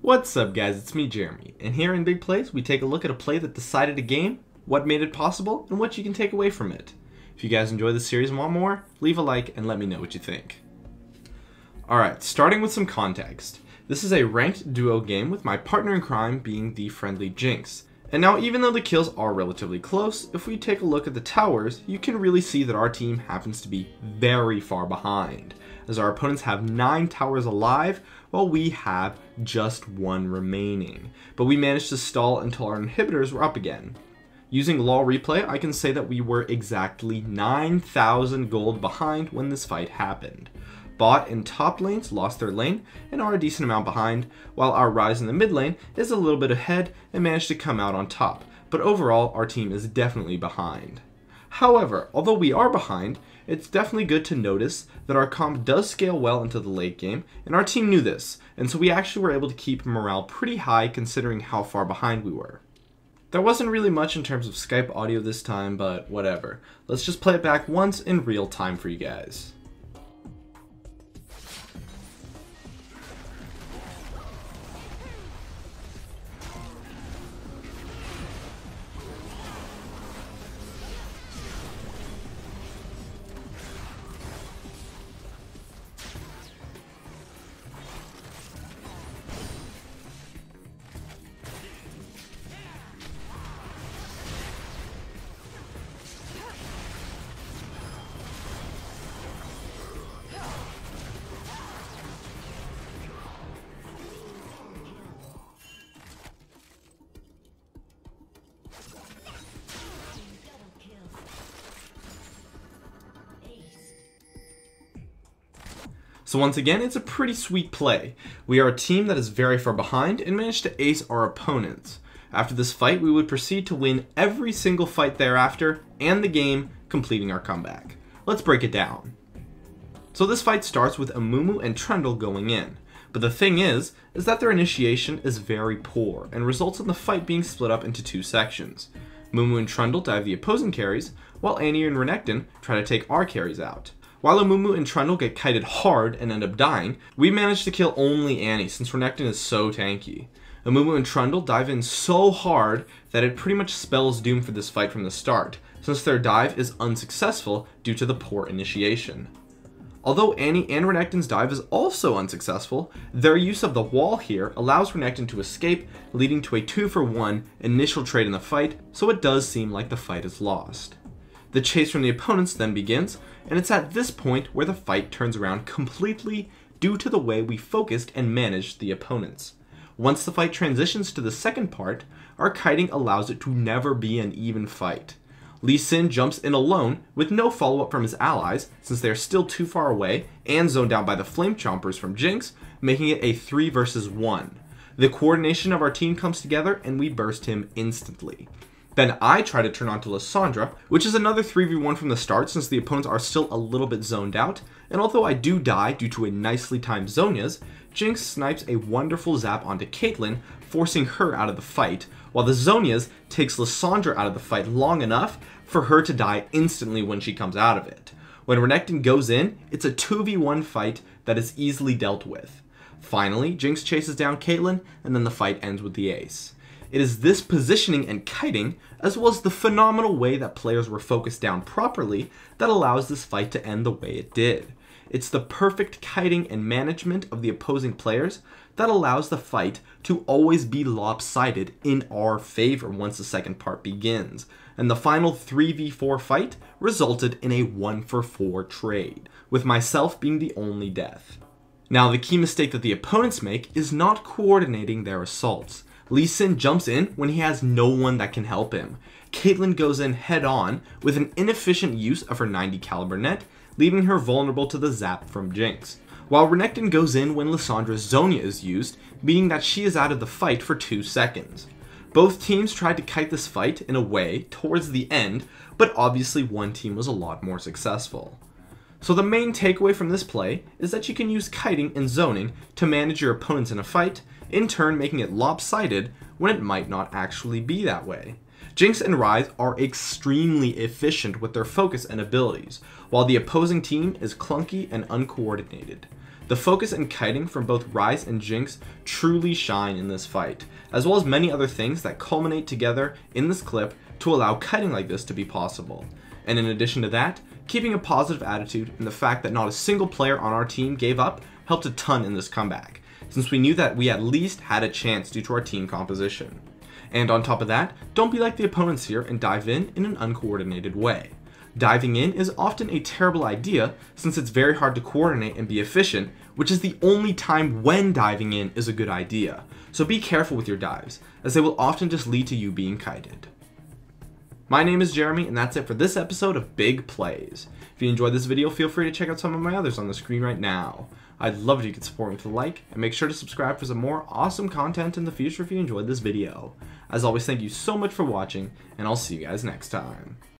What's up guys, it's me Jeremy, and here in Big Plays we take a look at a play that decided a game, what made it possible, and what you can take away from it. If you guys enjoy this series and want more, leave a like and let me know what you think. Alright, starting with some context. This is a ranked duo game with my partner in crime being the friendly Jinx. And now even though the kills are relatively close, if we take a look at the towers, you can really see that our team happens to be very far behind, as our opponents have 9 towers alive, while we have just 1 remaining. But we managed to stall until our inhibitors were up again. Using LoL replay, I can say that we were exactly 9,000 gold behind when this fight happened. Bot and top lanes lost their lane and are a decent amount behind, while our Ryze in the mid lane is a little bit ahead and managed to come out on top, but overall our team is definitely behind. However, although we are behind, it's definitely good to notice that our comp does scale well into the late game, and our team knew this, and so we actually were able to keep morale pretty high considering how far behind we were. There wasn't really much in terms of Skype audio this time, but whatever. Let's just play it back once in real time for you guys. So once again, it's a pretty sweet play. We are a team that is very far behind and managed to ace our opponents. After this fight, we would proceed to win every single fight thereafter and the game, completing our comeback. Let's break it down. So this fight starts with Amumu and Trundle going in. But the thing is that their initiation is very poor and results in the fight being split up into 2 sections. Amumu and Trundle dive the opposing carries, while Annie and Renekton try to take our carries out. While Amumu and Trundle get kited hard and end up dying, we manage to kill only Annie since Renekton is so tanky. Amumu and Trundle dive in so hard that it pretty much spells doom for this fight from the start, since their dive is unsuccessful due to the poor initiation. Although Annie and Renekton's dive is also unsuccessful, their use of the wall here allows Renekton to escape, leading to a 2-for-1 initial trade in the fight, so it does seem like the fight is lost. The chase from the opponents then begins, and it's at this point where the fight turns around completely due to the way we focused and managed the opponents. Once the fight transitions to the second part, our kiting allows it to never be an even fight. Lee Sin jumps in alone with no follow-up from his allies since they are still too far away and zoned out by the Flame Chompers from Jinx, making it a 3 versus 1. The coordination of our team comes together and we burst him instantly. Then I try to turn on to Lissandra, which is another 3v1 from the start since the opponents are still a little bit zoned out, and although I do die due to a nicely timed Zhonya's, Jinx snipes a wonderful zap onto Caitlyn, forcing her out of the fight, while the Zhonya's takes Lissandra out of the fight long enough for her to die instantly when she comes out of it. When Renekton goes in, it's a 2v1 fight that is easily dealt with. Finally, Jinx chases down Caitlyn, and then the fight ends with the ace. It is this positioning and kiting, as well as the phenomenal way that players were focused down properly, that allows this fight to end the way it did. It's the perfect kiting and management of the opposing players that allows the fight to always be lopsided in our favor once the second part begins, and the final 3v4 fight resulted in a 1-for-4 trade, with myself being the only death. Now the key mistake that the opponents make is not coordinating their assaults. Lee Sin jumps in when he has no one that can help him. Caitlyn goes in head on with an inefficient use of her 90 caliber net, leaving her vulnerable to the zap from Jinx. While Renekton goes in when Lissandra's Zhonya is used, meaning that she is out of the fight for 2 seconds. Both teams tried to kite this fight in a way towards the end, but obviously one team was a lot more successful. So the main takeaway from this play is that you can use kiting and zoning to manage your opponents in a fight, in turn making it lopsided when it might not actually be that way. Jinx and Ryze are extremely efficient with their focus and abilities, while the opposing team is clunky and uncoordinated. The focus and kiting from both Rise and Jinx truly shine in this fight, as well as many other things that culminate together in this clip to allow kiting like this to be possible. And in addition to that, keeping a positive attitude and the fact that not a single player on our team gave up helped a ton in this comeback, since we knew that we at least had a chance due to our team composition. And on top of that, don't be like the opponents here and dive in an uncoordinated way. Diving in is often a terrible idea since it's very hard to coordinate and be efficient, which is the only time when diving in is a good idea. So be careful with your dives, as they will often just lead to you being kited. My name is Jeremy, and that's it for this episode of Big Plays. If you enjoyed this video, feel free to check out some of my others on the screen right now. I'd love if you could support me with a like, and make sure to subscribe for some more awesome content in the future if you enjoyed this video. As always, thank you so much for watching, and I'll see you guys next time.